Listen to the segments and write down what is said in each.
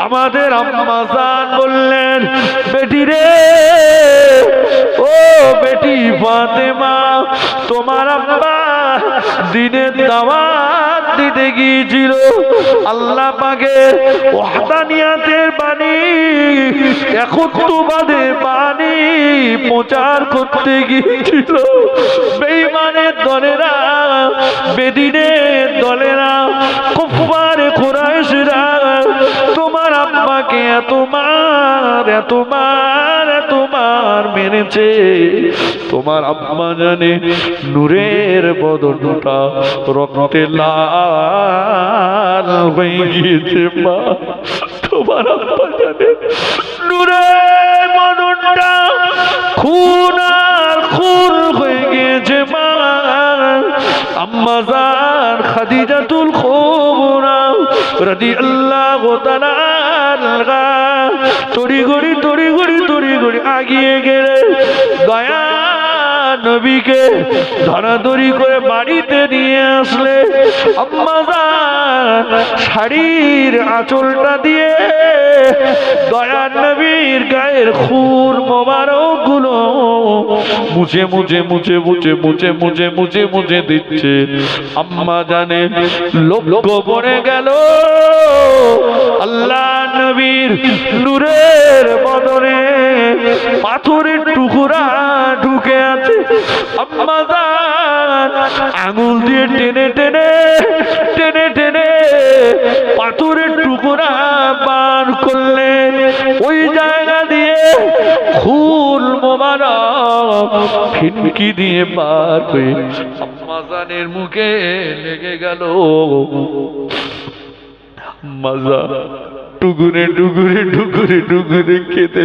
আমাদের আম্মা জান বললেন, বেটি রে, ও বেটি ফাতেমা, তোমার আব্বা দিনের দাওয়াত দিতে গিয়েছিল, আল্লাহ পাকের ওয়াহদানিয়াতের বাণী, একত্ববাদের বাণী প্রচার করতে গিয়েছিল। বেঈমানের দলেরা, বেদিনের দলেরা, কুফফারে কুরাইশরা তোমার আব্বাকে এতবার মেরেছে। তোমার আব্বা জানে নূরের বদনটা রক্তে লাল হয়ে গিয়েছে মা। তোমার আব্বা জানে নূরের বদনটা খুন আর খুন হয়ে গিয়েছে মা। আম্মা জান খাদিজাতুল কুবরা রাদিয়াল্লাহু তাআলা আনহা তড়িঘড়ি আগিয়ে গেলে দয়া নবীকে ধরাধরি করে বাড়িতে নিয়ে আসলে আম্মা জান শাড়ির আঁচলটা দিয়ে দয়া নবীর গায়ের খুর মোবারক গুলো মুছে দিচ্ছে। আম্মা জানে লক্ষ্য পড়ে গেল আল্লাহ নবীর নূরের বদনে পাথরের টুকরা ঢুকে আছে। আম্মা জান আঙুল দিয়ে টেনে পাথরের টুকরা বার করলেন। ওই জায়গা দিয়ে খুন মোবারক ফিনকি দিয়ে বার হয়ে আম্মা জানের মুখে লেগে গেল। আম্মা জান টুকুরে খেতে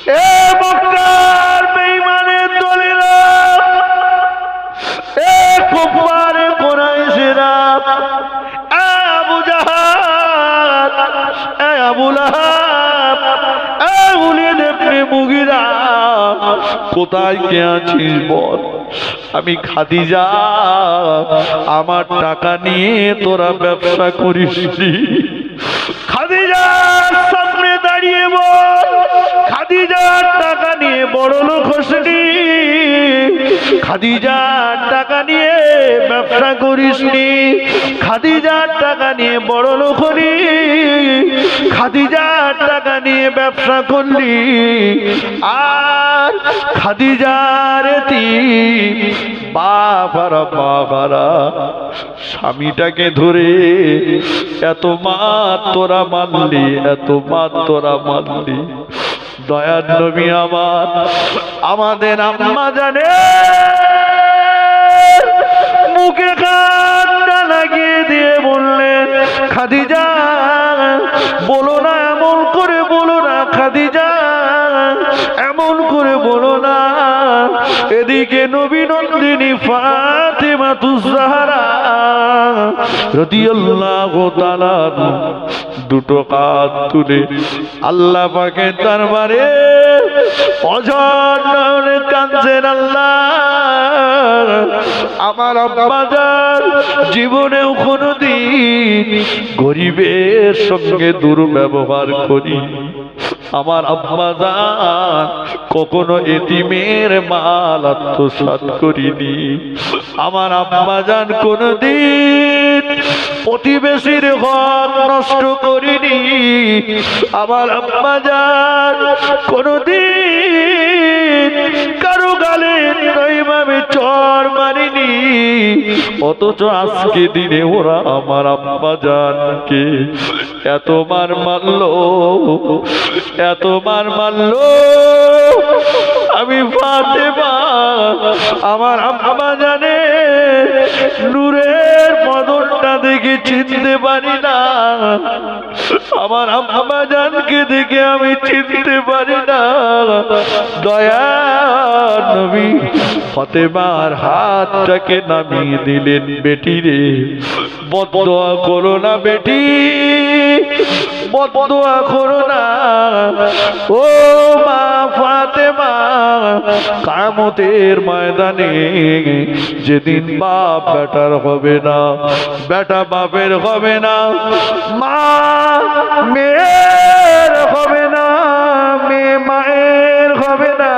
এ মক্কার বেঈমানের দলেরা, এ কুফফারে কুরাইশরা, আবু জাহাল, এ আবু লাহাব, এ ওলীদ ইবনে মুগীরা, কোথায় কে আছিস বল? আমি খাদিজা, আমার টাকা নিয়ে তোরা ব্যবসা করিস। খাদিজার সামনে দাঁড়িয়ে বল, খাদিজার টাকা নিয়ে বড় লোক হসনি, খাদিজার টাকা নিয়ে ব্যবসা করিসনি, খাদিজার টাকা নিয়ে বড় লোক হলি, খাদিজার টাকা নিয়ে ব্যবসা করলি, আর খাদিজার বাবারা স্বামীটাকে ধরে এত মার তোরা মারলি। দয়ার নবী আমাদের আম্মা জানে মুখে কান্না লাগিয়ে দিয়ে বললেন, খাদিজা বলো না, এমন করে বলো না, খাদিজা এমন করে বলো না। এদিকে নবী নন্দিনী ফাতেমাতুজ জাহরা রাদিয়াল্লাহু তাআলা দুটো কাঁধ তুলে আল্লাহ পাকের দরবারে অঝর নয়নে কাঁদছেন। আল্লাহ, আমার আব্বা জান জীবনেও কোনোদিন গরিবের সঙ্গে দুর্ব্যবহার করি, আমার আব্বা জান কখনো এতিমের মাল আত্মসাৎ করিনি, আমার আব্বা জান কোনদিন প্রতিবেশীর হক নষ্ট করিনি, আমার আব্বা জান কোনদিন কারো গালে এইভাবে চর মারিনি। অথচ আজকে দিনে ওরা আমার আব্বা জানকে এত মার মারলো। আমি ফাতেমা আমার আব্বা জানে নূরের বদনটা দেখে চিনতে পারি না, আমার আব্বা জানকে দেখে আমি চিনতে পারি না। দয়া নবী ফাতেমার হাতটাকে নামিয়ে দিলেন। বেটি রে, বদদোয়া করো না বেটি, বদদোয়া করো না। ও মা ফাতেমা, কিয়ামতের ময়দানে যেদিন বাপ বেটার হবে না, বেটা বাপের হবে না, মা মেয়ের হবে না, মেয়ে মায়ের হবে না,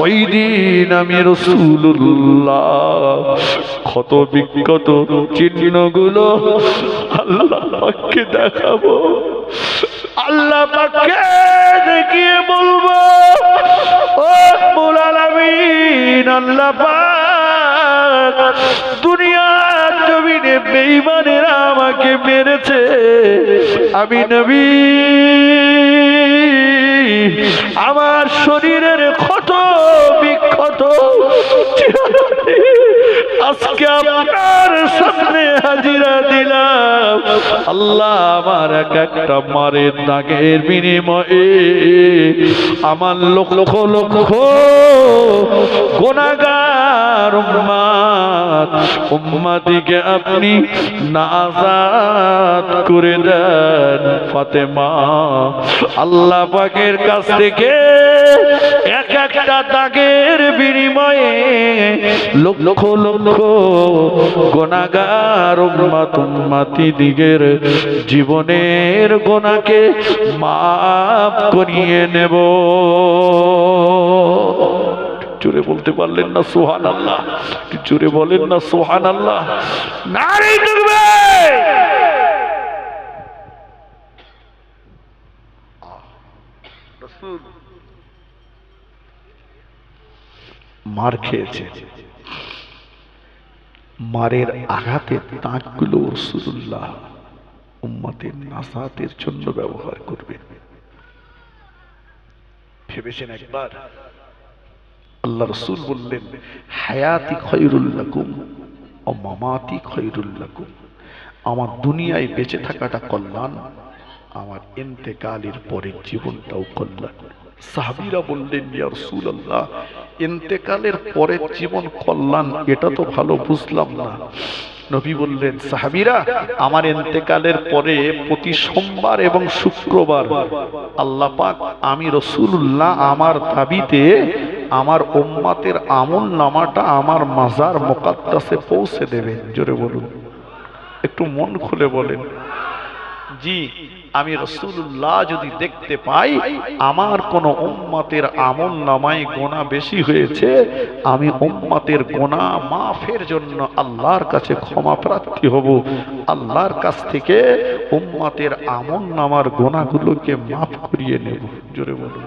ওই দিন আমি রাসূলুল্লাহ ক্ষত বিক্ষত চিহ্নগুলো আল্লাহ পাককে দেখাবো। আল্লাহ পাককে দেখিয়ে বলবো, ও রব্বুল আলামিন, আল্লাহ পাক দুনিয়ার জমিনে বেঈমানেরা আমাকে মেরেছে, আমি নবী আমার শরীরের ক্ষত বিক্ষত আজকে আপনার সামনে হাজিরা দিলাম। আল্লাহ আমার এক একটা মারের দাগের বিনিময়ে আমার লক্ষ লক্ষ গুনাহগার উম্মতিকে আপনি নাজাত করে দেন। ফাতেমা আল্লাহ পাকের কাছ থেকে এক একটা দাগের বিনিময়ে লক্ষ লক্ষ গুনাহগার উম্মতি দিগের জীবনের গুনাহকে মাফ করিয়ে নেব। জোরে বলতে পারলেন না সুবহানাল্লাহ? জোরে বলেন না সুবহানাল্লাহ? নারে তাকবীর। রাসূল মার খেয়েছে, মারের আঘাতের দাগগুলো রাসূলুল্লাহ উম্মতের নাসাতের জন্য ব্যবহার করবেন। ভেবেছেন একবার? আল্লাহ রাসূল বললেন, হায়াতি খায়রুল লাকুম ওয়া মামাতি খায়রুল লাকুম, আমার দুনিয়ায় বেঁচে থাকাটা কল্যাণ, আমার ইন্তেকালের পরের জীবনটাও কল্যাণ। সাহাবীরা বললেন, ইয়া রাসূলুল্লাহ, ইন্তেকালের পরের জীবন কল্যাণ, এটা তো ভালো বুঝলাম না। নবী বললেন, সাহাবীরা, আমার ইন্তেকালের পরে প্রতি সোমবার এবং শুক্রবার আল্লাহ পাক আমি রাসূলুল্লাহ আমার দাবিতে আমার উম্মতের আমল নামাটা আমার মাজার মুকাদ্দাসে পৌঁছে দেবেন। জোরে বলুন, একটু মন খুলে বলেন। জি, আমি রাসূলুল্লাহ যদি দেখতে পাই আমার কোন উম্মতের আমল নামায় গুনাহ বেশি হয়েছে, আমি উম্মতের গুনাহ মাফের জন্য আল্লাহর কাছে ক্ষমা প্রার্থী হব, আল্লাহর কাছ থেকে উম্মতের আমল নামার গুনাহগুলোকে মাফ করিয়ে নেব। জোরে বলুন।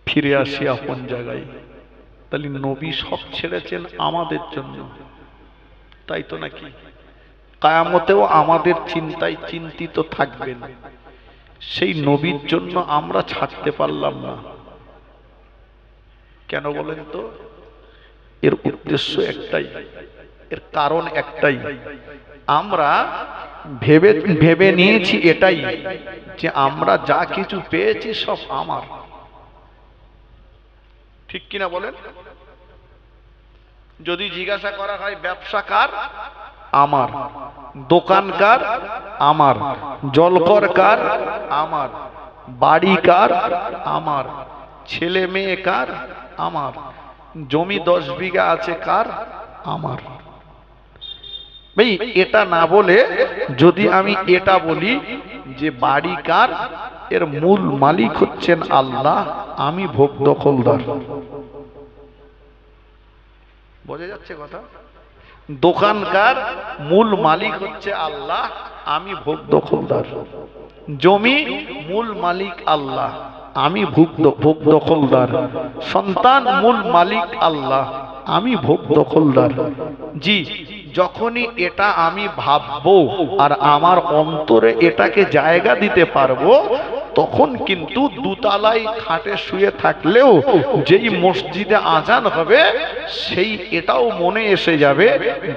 ফিরে আসি আপন জায়গায়। তাহলে নবী সব ছেড়েছেন আমাদের জন্য, তাই তো নাকি? কিয়ামতেও আমাদের চিন্তায় চিন্তিত থাকবেন। সেই নবীর জন্য আমরা ছাড়তে পারলাম না কেন বলেন তো? এর উদ্দেশ্য একটাই, এর কারণ একটাই, আমরা ভেবে নিয়েছি এটাই যে আমরা যা কিছু পেয়েছি সব আমার। ঠিক কিনা বলেন? যদি জিজ্ঞাসা করা হয় ব্যবসা কার? আমার। দোকান কার? আমার। জলকর কার? আমার। বাড়ি কার? আমার। ছেলে মেয়ে কার? আমার। জমি 10 বিঘা আছে কার? আমার। ভাই এটা না বলে যদি আমি এটা বলি যে বাড়ি কার, এর মূল মালিক হচ্ছেন আল্লাহ, আমি ভোগ দখলদার। বোঝা যাচ্ছে কথা? দোকানকার মূল মালিক হচ্ছে আল্লাহ, আমি ভোগ দখলদার। জমি মূল মালিক আল্লাহ, আমি ভোগ দখলদার। সন্তান মূল মালিক আল্লাহ, আমি ভোগ দখলদার। জি, যখনই এটা আমি ভাববো আর আমার অন্তরে এটাকে জায়গা দিতে পারবো, তখন কিন্তু দুতলায় খাটে শুয়ে থাকলেও যেই মসজিদে আজান হবে সেই এটাও মনে এসে যাবে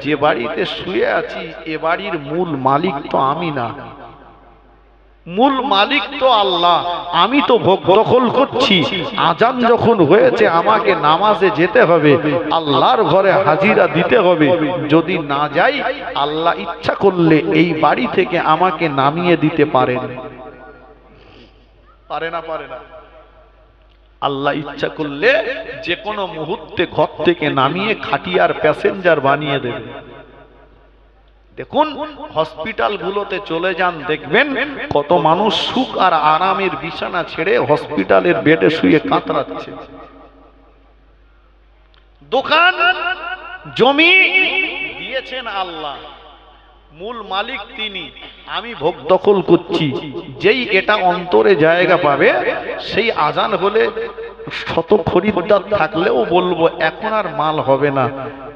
যে বাড়িতে শুয়ে আছি এ বাড়ির মূল মালিক তো আমি না। মূল মালিক তো আল্লাহ, আমি তো ভোগ দখল করছি। আজান যখন হয়েছে আমাকে নামাজে যেতে হবে, আল্লাহর ঘরে হাজিরা দিতে হবে। যদি না যাই, আল্লাহ ইচ্ছা করলে এই বাড়ি থেকে আমাকে নামিয়ে দিতে পারেন। পারে না? পারে না? আল্লাহ ইচ্ছা করলে যে কোনো মুহূর্তে ঘর থেকে নামিয়ে খাটিয়ার প্যাসেঞ্জার বানিয়ে দেবে। দেখুন, হসপিটাল গুলোতে চলে যান, দেখবেন কত মানুষ সুখ আর আরামের বিছানা ছেড়ে হসপিটালের বেডে শুয়ে কাতরাচ্ছে। দোকান জমি দিয়েছেন আল্লাহ, মূল মালিক তিনি, আমি ভোগ দখল করছি। যেই এটা অন্তরে জায়গা পাবে, সেই আজান হলে শত খরিদ্দার থাকলেও বলবো এখন আর মাল হবে না,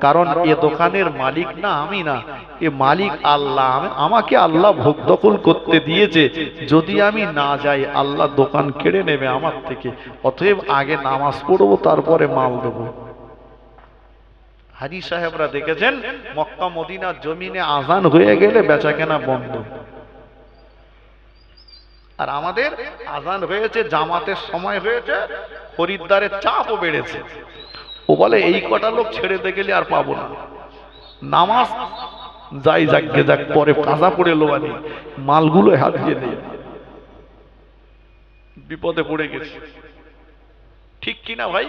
কারণ এ দোকানের মালিক না আমি না, এ মালিক আল্লাহ। আমাকে আল্লাহ ভোগ দখল করতে দিয়েছে, যদি আমি না যাই আল্লাহ দোকান কেড়ে নেবে আমার থেকে। অতএব আগে নামাজ পড়বো, তারপরে মাল দেবো। হাজী সাহেবরা দেখেছেন মক্কা মদিনার জমিনে আজান হয়ে গেলে বেচাকেনা বন্ধ। আর আমাদের আজান হয়েছে, জামাতের সময় হয়েছে, খরিদ্দারের চাপও বেড়েছে। ও বলে এই কটা লোক ছেড়ে দিয়ে গেলে আর পাবো না, নামাজ যাই যাকে যাক, পরে কাজা পড়ে লোয়ানি, মালগুলো হারিয়ে দিয়ে বিপদে পড়ে গেছে। ঠিক কিনা ভাই?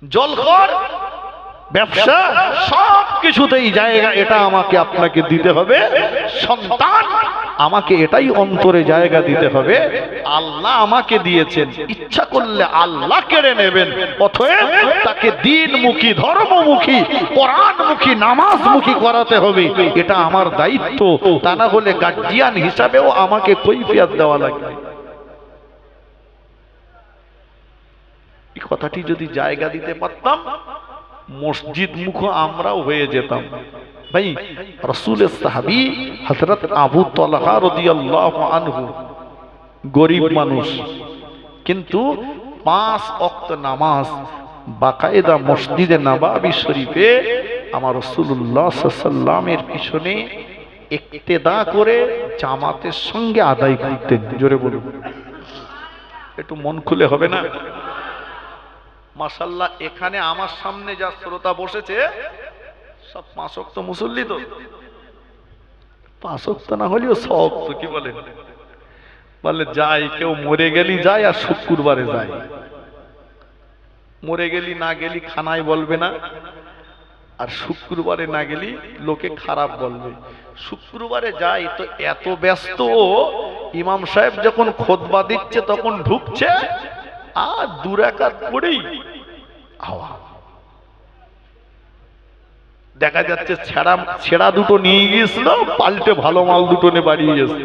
জলখর ব্যবসা সব কিছুতেই জায়গা এটা আমাকে আপনাকে দিতে হবে। সন্তান আমাকে এটাই অন্তরে জায়গা দিতে হবে, আল্লাহ আমাকে দিয়েছেন, ইচ্ছা করলে আল্লাহ কেড়ে নেবেন। অতএব তাকে দিনমুখী, ধর্মমুখী, কোরআনমুখী, নামাজমুখী করাতে হবে। এটা আমার দায়িত্ব, তা না হলে গার্জিয়ান হিসাবেও আমাকে কৈফিয়ত দেওয়া লাগবে। এই কথাটি যদি জায়গা দিতে পারতাম, মসজিদ মুখ আমরাও হয়ে যেতাম। ভাই, রাসূলের সাহাবী হযরত আবু তালহা রাদিয়াল্লাহু আনহু গরীব মানুষ, কিন্তু 5 ওয়াক্ত নামাজ বাকায়দা মসজিদে নববী শরীফে আমার রাসূলুল্লাহ সাল্লাল্লাহু আলাইহি ওয়াসাল্লামের পিছনে ইক্তেদা করে জামাতের সঙ্গে আদায় করতেন। জোরে বলুন, একটু মন খুলে হবে না? মাশাআল্লাহ, এখানে আমার সামনে যা শ্রোতা বসেছে সব 5 ওয়াক্ত মুসল্লি। তো 5 ওয়াক্ত না হলেও 100 ওয়াক্ত। কি বলেন? বলে যাই, কেউ মরে গেলি যায় আর শুক্রবারে যায়। মরে গেলি না গেলি খানায় বলবে না, আর শুক্রবারে না গেলি লোকে খারাপ বলবে। শুক্রবারে যাই তো এত ব্যস্ত, ইমাম সাহেব যখন খুতবা দিচ্ছে তখন ঢুকছে আর 2 রাকাত পড়েই দেখা যাচ্ছে ছেঁড়া দুটো নিয়ে গিয়েছিল, পাল্টে ভালো মাল দুটো নিয়ে বাড়িয়ে গেছে।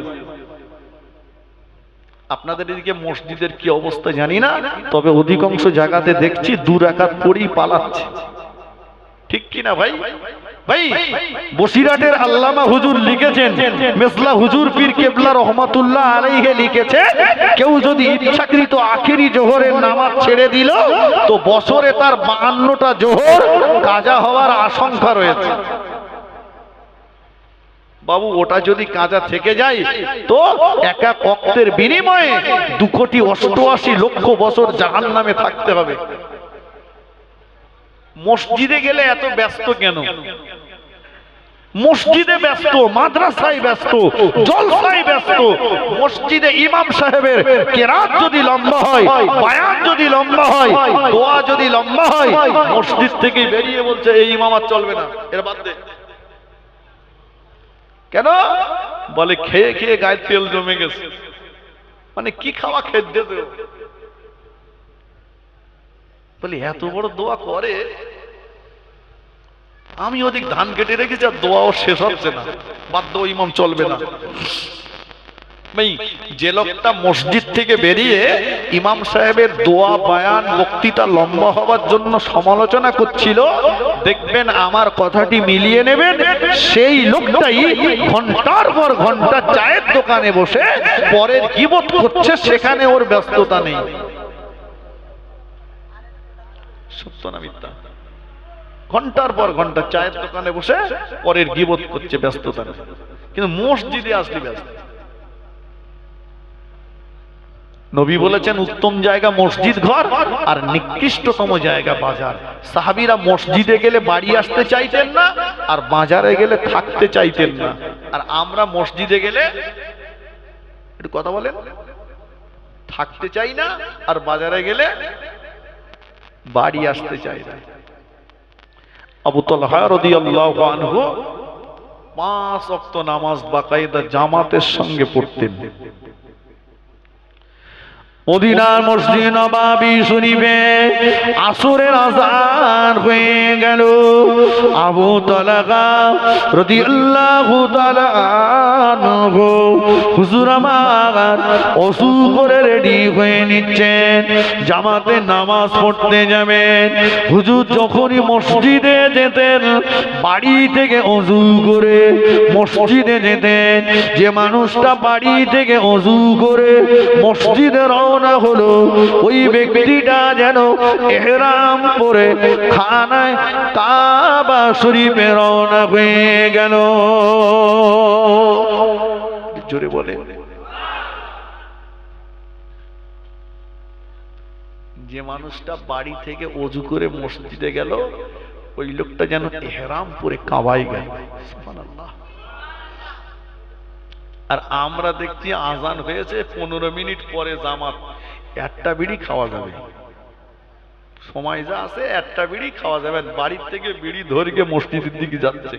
আপনাদের এদিকে মসজিদের কি অবস্থা জানি না, তবে অধিকাংশ জায়গাতে দেখছি 2 রাকাত পড়েই পালাচ্ছে। ঠিক কিনা ভাই? ভাই, বসিরহাটের আল্লামা হুজুর লিখেছেন, মেসলা হুজুর পীর কেবলা রহমাতুল্লাহ আলাইহি লিখেছে, কেউ যদি ইচ্ছাকৃত আখেরি জোহরের নামাজ ছেড়ে দিল তো বছরে তার 52টা জোহর কাজা হওয়ার আশঙ্কা রয়েছে। বাবু, ওটা যদি কাজা থেকে যায় তো এক এক ওয়াক্তের বিনিময়ে 2,88,00,000 বছর জাহান্নামে থাকতে হবে। মসজিদে গেলে এত ব্যস্ত কেন? মসজিদে ব্যস্ত, মাদ্রাসায় ব্যস্ত, জলসায় ব্যস্ত। মসজিদে ইমাম সাহেবের কেরাত যদি লম্বা হয়, বয়ান যদি লম্বা হয়, দোয়া যদি লম্বা হয়, মসজিদ থেকে বেরিয়ে বলছে এই ইমাম আর চলবে না, এর বাদ দে। কেন? বলে খেয়ে খেয়ে গায়ে তেল জমে গেছে। মানে কি খাওয়া খেতে? বলি এত বড় দোয়া করে, আমি ওদিক ধান কেটে রেখেছি আর দোয়াও শেষ হচ্ছে না, বাধ্য ইমাম চলবে না। যে লোকটা মসজিদ থেকে বেরিয়ে ইমাম সাহেবের দোয়া, বয়ান, বক্তৃতা লম্বা হওয়ার জন্য সমালোচনা করছিল, দেখবেন আমার কথাটি মিলিয়ে নেবেন, সেই লোকটাই ঘন্টার পর ঘন্টা চায়ের দোকানে বসে পরের গীবত করছে, সেখানে ওর ব্যস্ততা নেই। সত্য না মিথ্যা? ঘন্টার পর ঘন্টা চায়ের দোকানে বসে পরের গীবত করছে, ব্যস্ততা নেই। কিন্তু মসজিদে আসলে ব্যস্ত। নবী বলেছেন উত্তম জায়গা মসজিদ ঘর আর নিকৃষ্টতম জায়গা বাজার। সাহাবীরা মসজিদে গেলে বাড়ি আসতে চাইতেন না আর বাজারে গেলে থাকতে চাইতেন না, আর আমরা মসজিদে গেলে একটু কথা বলেন থাকতে চাই না আর বাজারে গেলে বাড়ি আসতে চাই না। আবু তালহা রাদিয়াল্লাহু আনহু 5 ওয়াক্ত নামাজ বাকায়দা জামাতের সঙ্গে পড়তেন। মদিনার মসজিদ নববী শরীফে আসরের আযান হয়ে গেল। আবু তালহা রাদিয়াল্লাহু তাআলা আনহু হুজুর আমার ওযু করে রেডি হয়ে নিচ্ছেন, জামাতে নামাজ পড়তে যাবেন। হুজুর যখনই মসজিদে যেতেন বাড়ি থেকে ওযু করে মসজিদে যেতেন। যে মানুষটা বাড়ি থেকে ওযু করে মসজিদে রওনা হলো ওই ব্যক্তিটা যেন ইহরাম পরে খানায় কাবা শরীফে রওনা হয়ে গেল। জোরে বলে। যে মানুষটা বাড়ি থেকে ওযু করে মসজিদে গেল ওই লোকটা যেন ইহরাম পরে কাবায় গেল। সুবহানাল্লাহ। আর আমরা দেখছি আজান হয়েছে 15 মিনিট পরে জামাত, একটা বিড়ি খাওয়া যাবে, সময় যা আছে একটা বিড়ি খাওয়া যাবে। বাড়ির থেকে বিড়ি ধরে মসজিদের দিকে যাচ্ছে,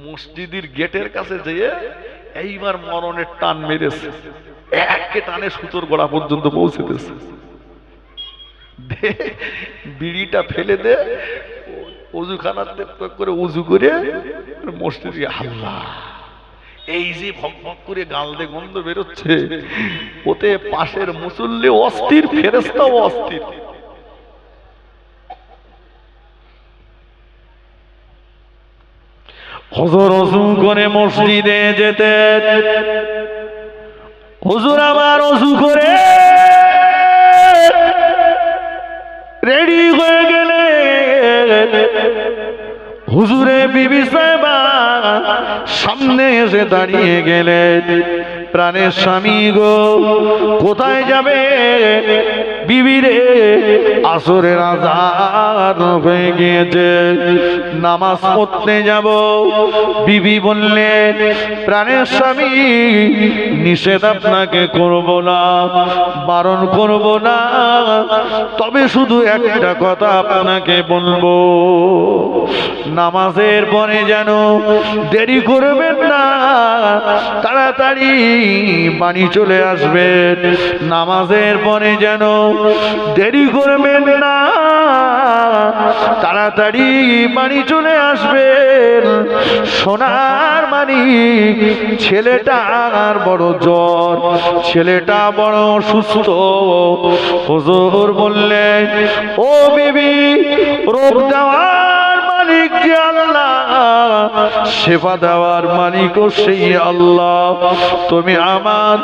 মসজিদের গেটের কাছে যেয়ে এইবার মরণের টান মেরেছে, একে টানে সুতোর গোড়া পর্যন্ত পৌঁছেতেছে। বিড়িটা ফেলে দে, ওযুখানাতে করে ওযু করে মসজিদে আল্লাহ, এই যে ভক ভক করে গালদে গন্ধ বেরোচ্ছে ওতে পাশের মুসল্লি অস্থির, ফেরেশতাও অস্থির। হুজুর ওযু করে মসজিদে যেতেন। হুজুর আবার ওযু করে রেডি হয়ে গেলেন। হুজুরে বিবি সাহেবা সামনে এসে দাঁড়িয়ে গেলেন। প্রাণের স্বামী গো কোথায় যাবে? বিবি রে আসরের আযান হয়ে গিয়েছে, নামাজ পড়তে যাব। বিবি বললেন প্রাণের স্বামী নিষেধ আপনাকে করব না, বারণ করব না, তবে শুধু একটা কথা আপনাকে বলবো, নামাজের পরে যেন দেরি করবেন না, তাড়াতাড়ি বাড়ি চলে আসবেন। নামাজের পরে যেন দেরি করবেন না, তাড়াতাড়ি বাড়ি চলে আসবেন। সোনার মানিক ছেলেটার বড় জ্বর, ছেলেটা বড় সুস্থ। হুজুর বললেন ও বিবি, রোগ দেওয়ার মালিক যে আল্লাহ, সেবা দেওয়ার মালিকও সেই আল্লাহ। তুমি আমার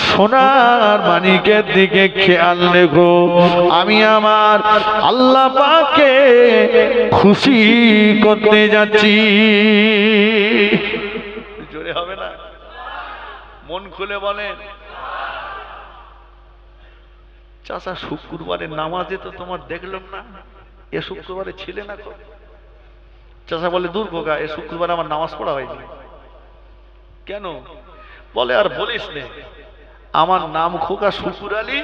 সোনার মানিকের দিকে খেয়াল রেখো, আমি আমার আল্লাহ পাককে খুশি করতে যাচ্ছি। জোরে হবে না? মন খুলে বলেন। চাচা শুক্রবারের নামাজে তো তোমার দেখলাম না, এ শুক্রবারে ছিলে না? চাচা বলে দূর খোকা, এ শুক্রবার আমার নামাজ পড়া হয়নি। কেন? বলে আর বলিস নে, আমার নাম খোকা শুকুর আলী,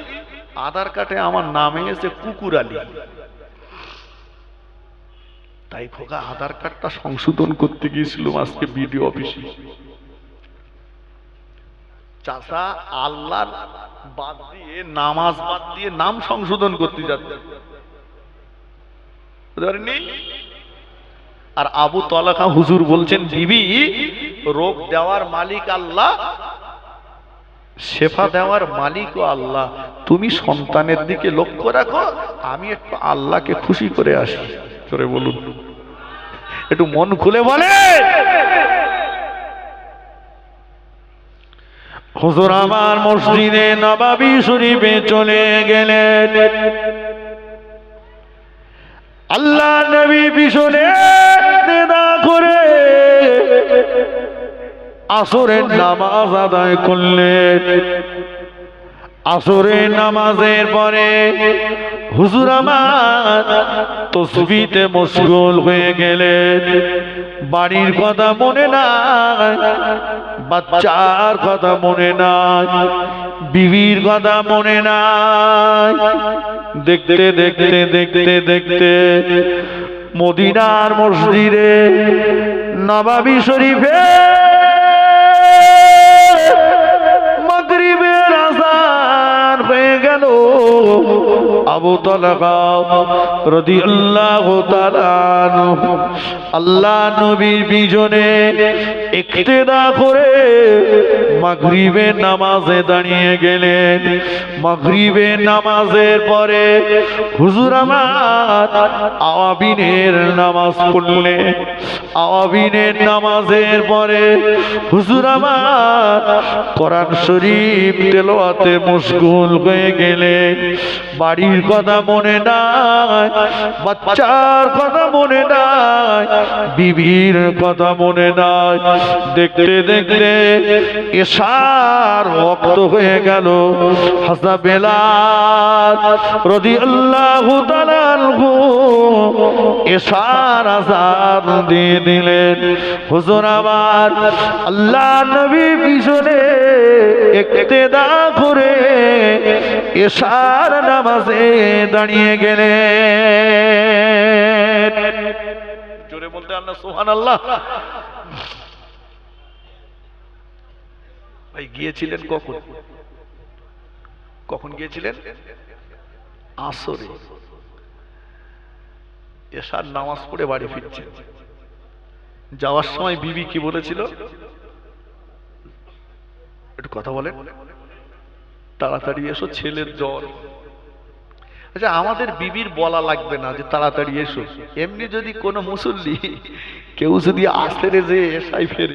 আধার কার্ডে আমার নাম এসেছে কুকুর আলী। তাই খোকা আধার কার্ডটা সংশোধন করতে গিয়েছিলাম আজকে বিডিও অফিসে। চাচা আল্লাহর বাদ দিয়ে, নামাজ বাদ দিয়ে নাম সংশোধন করতে যাচ্ছে। আর আবু তালহা হুজুর বলছেন বিবি, রোগ দেওয়ার মালিক আল্লাহ, শেফা দেওয়ার মালিকও আল্লাহ, তুমি সন্তানের দিকে লক্ষ্য রাখো, আমি একটু আল্লাহকে খুশি করে আসি। করে বলুন, একটু মন খুলে বলে। হুজুর আমার মসজিদে নববী শরীফে চলে গেলেন। আল্লাহ নবী পিছনে নেদা করে আসরের নামাজ আদায় করলেন। আসরের নামাজের পরে হুজুর আমার তসবিতে মশগুল হয়ে গেলেন। বাড়ির কথা মনে নাই, বাচ্চার কথা মনে নাই, বিবির কথা মনে নাই। দেখতে দেখতে দেখতে দেখতে মদিনার মসজিদে নববী শরীফে মাগরিবের আযান হয়ে গেল। আবু তালহা রাদিয়াল্লাহু তাআলা আনহু আল্লাহ নবীর পিছনে ইক্তেদা করে মাগরিবের নামাজে দাঁড়িয়ে গেলেন। মাগরিবের নামাজের পরে হুজুর আমার আওয়াবিনের নামাজ পড়লেন। আওয়াবিনের নামাজের পরে হুজুর আমার কোরআন শরীফ তেলাওয়াতে মশগুল হয়ে গেলেন। বাড়ির কথা মনে নাই, বাচ্চার কথা মনে নাই, বিবির কথা মনে নাই। দেখতে দেখতে এশার ওয়াক্ত হয়ে গেল। হযরত বেলাল রাদিয়াল্লাহু তাআলা আনহু এশার আযান দিয়ে দিলেন। হুজুর আমার আল্লাহ নবী পিছনে ইক্তেদা করে এশার নামাজে দাঁড়িয়ে গেলেন। জোরে বলতে আল্লাহ সুবহানাল্লাহ। ভাই গিয়েছিলেন কখন? কখন গিয়েছিলেন? আসরে। এশার নামাজ পড়ে বাড়ি ফিরছেন। যাওয়ার সময় বিবি কি বলেছিল? একটু কথা বলেন। তাড়াতাড়ি এসো, ছেলের জ্বর। আচ্ছা, আমাদের বিবির বলা লাগবে না যে তাড়াতাড়ি এসো। এমনি যদি কোনো মুসল্লি কেউ যদি আসরে যে এশায় ফেরে